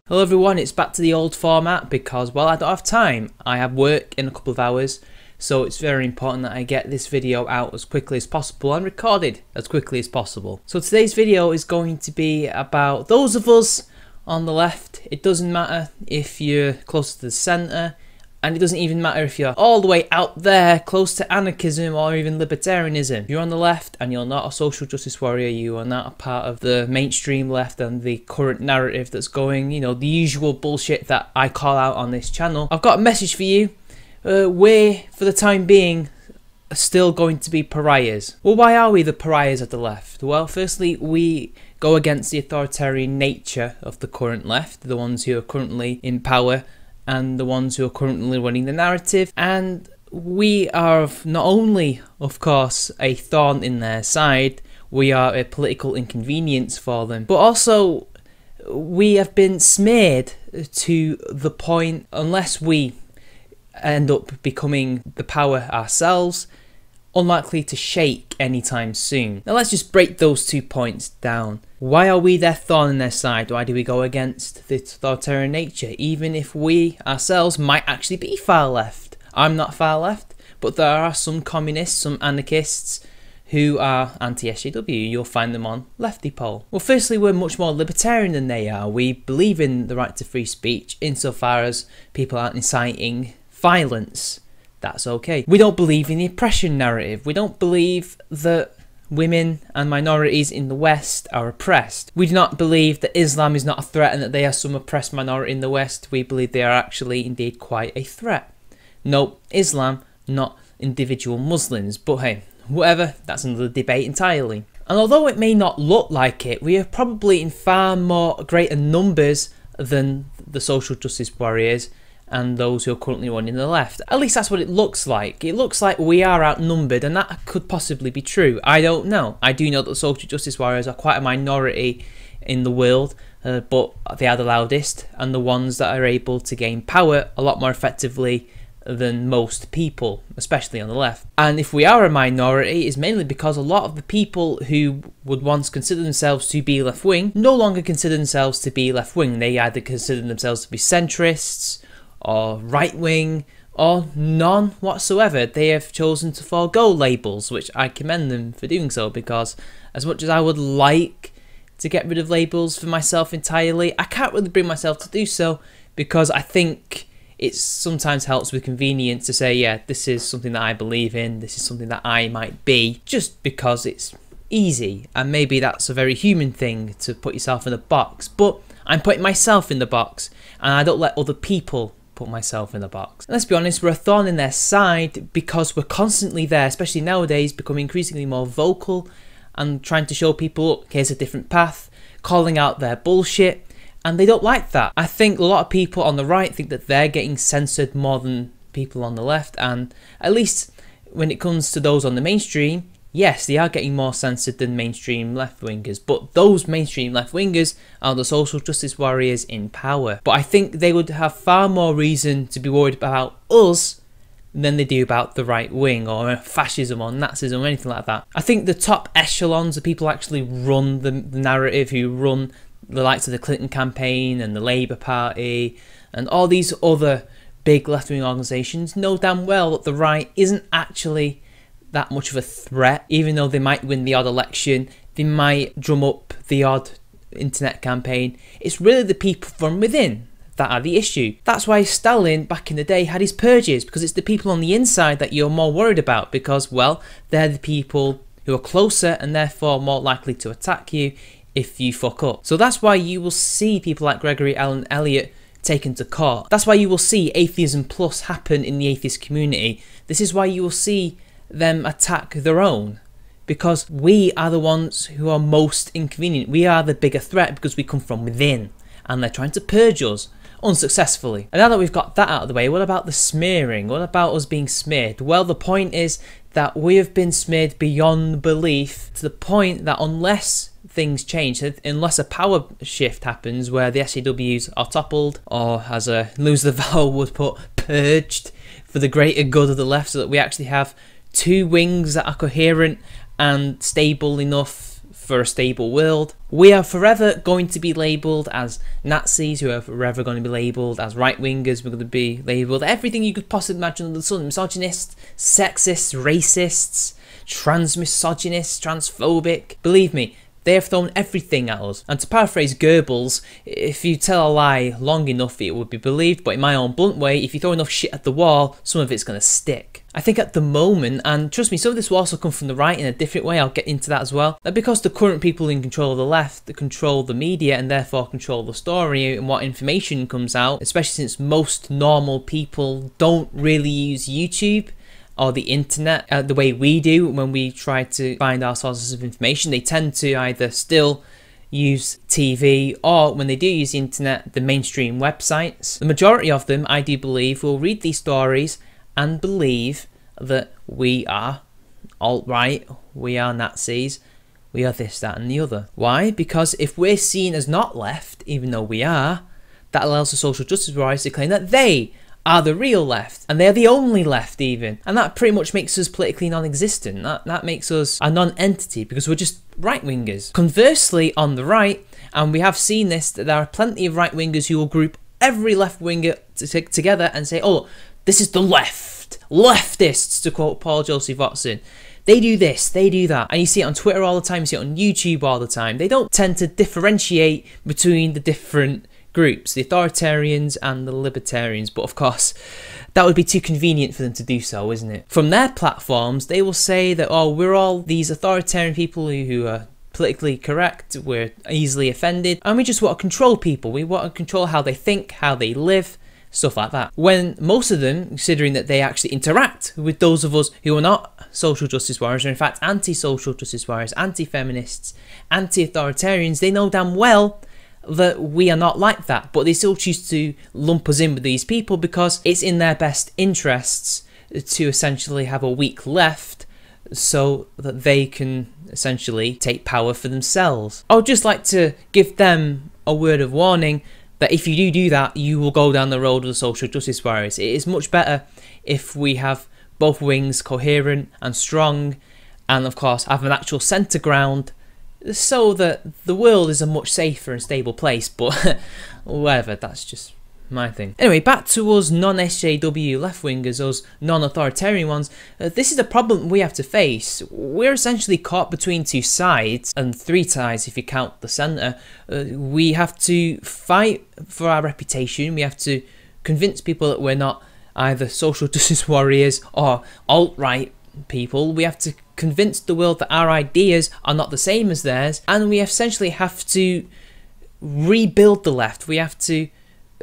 Hello everyone, it's back to the old format because, well, I don't have time. I have work in a couple of hours, so it's very important that I get this video out as quickly as possible and recorded as quickly as possible. So today's video is going to be about those of us on the left. It doesn't matter if you're close to the centre, and it doesn't even matter if you're all the way out there close to anarchism or even libertarianism. If you're on the left and you're not a social justice warrior, you are not a part of the mainstream left and the current narrative that's going, you know, the usual bullshit that I call out on this channel, I've got a message for you. We're, for the time being, still going to be pariahs. Well, why are we the pariahs of the left? Well, firstly, we go against the authoritarian nature of the current left, the ones who are currently in power and the ones who are currently running the narrative, and we are not only, of course, a thorn in their side, we are a political inconvenience for them, but also we have been smeared to the point, unless we end up becoming the power ourselves, unlikely to shake anytime soon. Now let's just break those 2 points down. Why are we their thorn in their side? Why do we go against the authoritarian nature, even if we ourselves might actually be far left? I'm not far left, but there are some communists, some anarchists who are anti-sjw. You'll find them on lefty pole. Well, firstly, we're much more libertarian than they are. We believe in the right to free speech insofar as people aren't inciting violence. That's okay. We don't believe in the oppression narrative. We don't believe that women and minorities in the West are oppressed. We do not believe that Islam is not a threat and that they are some oppressed minority in the West. We believe they are actually indeed quite a threat. No, Islam, not individual Muslims. But hey, whatever, that's another debate entirely. And although it may not look like it, we are probably in far more greater numbers than the social justice warriors and those who are currently running the left. At least that's what it looks like. It looks like we are outnumbered, and that could possibly be true. I don't know. I do know that social justice warriors are quite a minority in the world, but they are the loudest and the ones that are able to gain power a lot more effectively than most people, especially on the left. And if we are a minority, it's mainly because a lot of the people who would once consider themselves to be left-wing no longer consider themselves to be left-wing. They either consider themselves to be centrists, or right-wing, or none whatsoever. They have chosen to forego labels, which I commend them for doing so, because as much as I would like to get rid of labels for myself entirely, I can't really bring myself to do so, because I think it sometimes helps with convenience to say, yeah, this is something that I believe in, this is something that I might be, just because it's easy. And maybe that's a very human thing to put yourself in a box, but I'm putting myself in the box, and I don't let other people put myself in the box. And let's be honest, we're a thorn in their side because we're constantly there, especially nowadays, becoming increasingly more vocal and trying to show people, look, here's a different path, calling out their bullshit, and they don't like that. I think a lot of people on the right think that they're getting censored more than people on the left, and at least when it comes to those on the mainstream, yes, they are getting more censored than mainstream left-wingers, but those mainstream left-wingers are the social justice warriors in power. But I think they would have far more reason to be worried about us than they do about the right wing or fascism or Nazism or anything like that. I think the top echelons of people who actually run the narrative, who run the likes of the Clinton campaign and the Labour Party and all these other big left-wing organisations, know damn well that the right isn't actually that much of a threat. Even though they might win the odd election, they might drum up the odd internet campaign, it's really the people from within that are the issue. That's why Stalin back in the day had his purges, because it's the people on the inside that you're more worried about, because, well, they're the people who are closer and therefore more likely to attack you if you fuck up. So that's why you will see people like Gregory Allen Elliott taken to court. That's why you will see Atheism Plus happen in the atheist community. This is why you will see them attack their own, because we are the ones who are most inconvenient. We are the bigger threat because we come from within, and they're trying to purge us unsuccessfully. And now that we've got that out of the way, what about the smearing? What about us being smeared? Well, the point is that we have been smeared beyond belief, to the point that unless things change, unless a power shift happens where the SJWs are toppled, or as a loser Val would put, purged for the greater good of the left, so that we actually have two wings that are coherent and stable enough for a stable world. We are forever going to be labelled as Nazis, who are forever going to be labelled as right-wingers, we're going to be labelled everything you could possibly imagine under the sun. Misogynists, sexists, racists, trans-misogynists, transphobic. Believe me, they have thrown everything at us. And to paraphrase Goebbels, if you tell a lie long enough it would be believed, but in my own blunt way, if you throw enough shit at the wall, some of it's going to stick. I think at the moment, and trust me, some of this will also come from the right in a different way, I'll get into that as well, that because the current people in control of the left control the media and therefore control the story and what information comes out, especially since most normal people don't really use YouTube or the internet the way we do when we try to find our sources of information. They tend to either still use TV, or when they do use the internet, the mainstream websites. The majority of them, I do believe, will read these stories and believe that we are alt-right, we are Nazis, we are this, that and the other. Why? Because if we're seen as not left, even though we are, that allows the social justice warriors to claim that they are the real left, and they're the only left even, and that pretty much makes us politically non-existent. That makes us a non-entity because we're just right-wingers. Conversely, on the right, and we have seen this, that there are plenty of right-wingers who will group every left-winger together and say, oh, this is the left, leftists, to quote Paul Joseph Watson. They do this, they do that, and you see it on Twitter all the time, you see it on YouTube all the time. They don't tend to differentiate between the different groups, the authoritarians and the libertarians, but of course that would be too convenient for them to do so, isn't it? From their platforms, they will say that, oh, we're all these authoritarian people who are politically correct, we're easily offended, and we just want to control people. We want to control how they think, how they live, stuff like that. When most of them, considering that they actually interact with those of us who are not social justice warriors, or in fact anti-social justice warriors, anti-feminists, anti-authoritarians, they know damn well that we are not like that, but they still choose to lump us in with these people because it's in their best interests to essentially have a weak left so that they can essentially take power for themselves. I would just like to give them a word of warning that if you do that, you will go down the road of the social justice warriors. It is much better if we have both wings coherent and strong, and of course have an actual centre ground, so that the world is a much safer and stable place. But whatever, that's just my thing. Anyway, back to us non-SJW left-wingers, us non-authoritarian ones. This is a problem we have to face. We're essentially caught between two sides, and three sides if you count the centre. We have to fight for our reputation. We have to convince people that we're not either social justice warriors or alt-right people. We have to convince the world that our ideas are not the same as theirs, and we essentially have to rebuild the left. We have to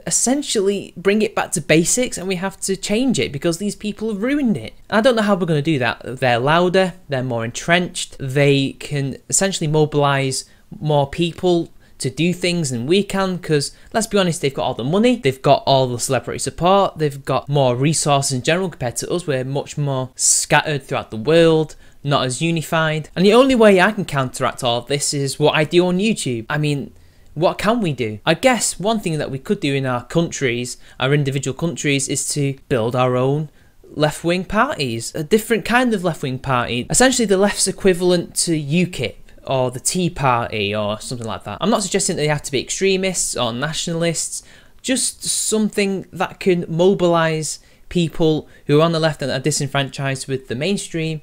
essentially bring it back to basics, and we have to change it because these people have ruined it. I don't know how we're going to do that. They're louder, they're more entrenched, they can essentially mobilise more people to do things than we can, because let's be honest, they've got all the money, they've got all the celebrity support, they've got more resources in general compared to us. We're much more scattered throughout the world, not as unified, and the only way I can counteract all of this is what I do on YouTube. I mean, what can we do? I guess one thing that we could do in our countries, our individual countries, is to build our own left-wing parties, a different kind of left-wing party, essentially the left's equivalent to UKIP or the Tea Party or something like that. I'm not suggesting that they have to be extremists or nationalists, just something that can mobilise people who are on the left and are disenfranchised with the mainstream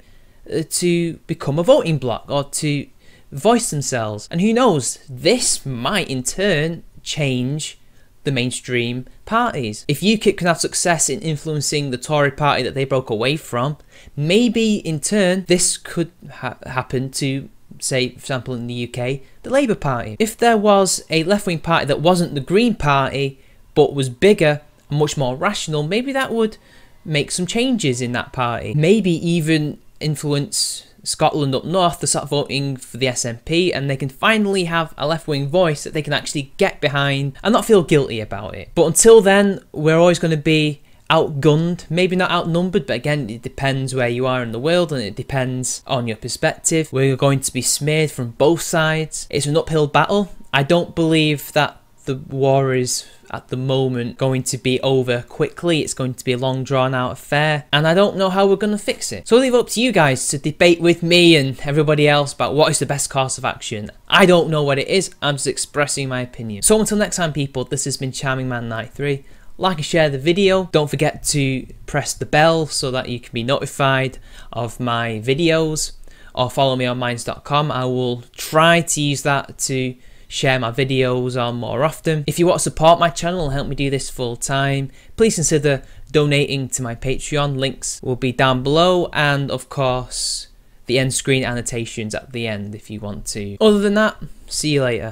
to become a voting bloc or to voice themselves. And who knows, this might in turn change the mainstream parties. If UKIP can have success in influencing the Tory party that they broke away from, maybe in turn this could happen to, say, for example in the UK, the Labour Party. If there was a left-wing party that wasn't the Green Party but was bigger and much more rational, maybe that would make some changes in that party. Maybe even influence Scotland up north to start voting for the SNP, and they can finally have a left-wing voice that they can actually get behind and not feel guilty about it. But until then, we're always going to be outgunned, maybe not outnumbered, but again, it depends where you are in the world and it depends on your perspective. We're going to be smeared from both sides. It's an uphill battle. I don't believe that the war is at the moment going to be over quickly. It's going to be a long drawn out affair, and I don't know how we're going to fix it. So I'll leave it up to you guys to debate with me and everybody else about what is the best course of action. I don't know what it is, I'm just expressing my opinion. So until next time people, this has been Charming Man 93. Like and share the video. Don't forget to press the bell so that you can be notified of my videos, or follow me on minds.com. I will try to use that to share my videos on more often. If you want to support my channel and help me do this full time, please consider donating to my Patreon. Links will be down below, and of course the end screen annotations at the end if you want to. Other than that, see you later.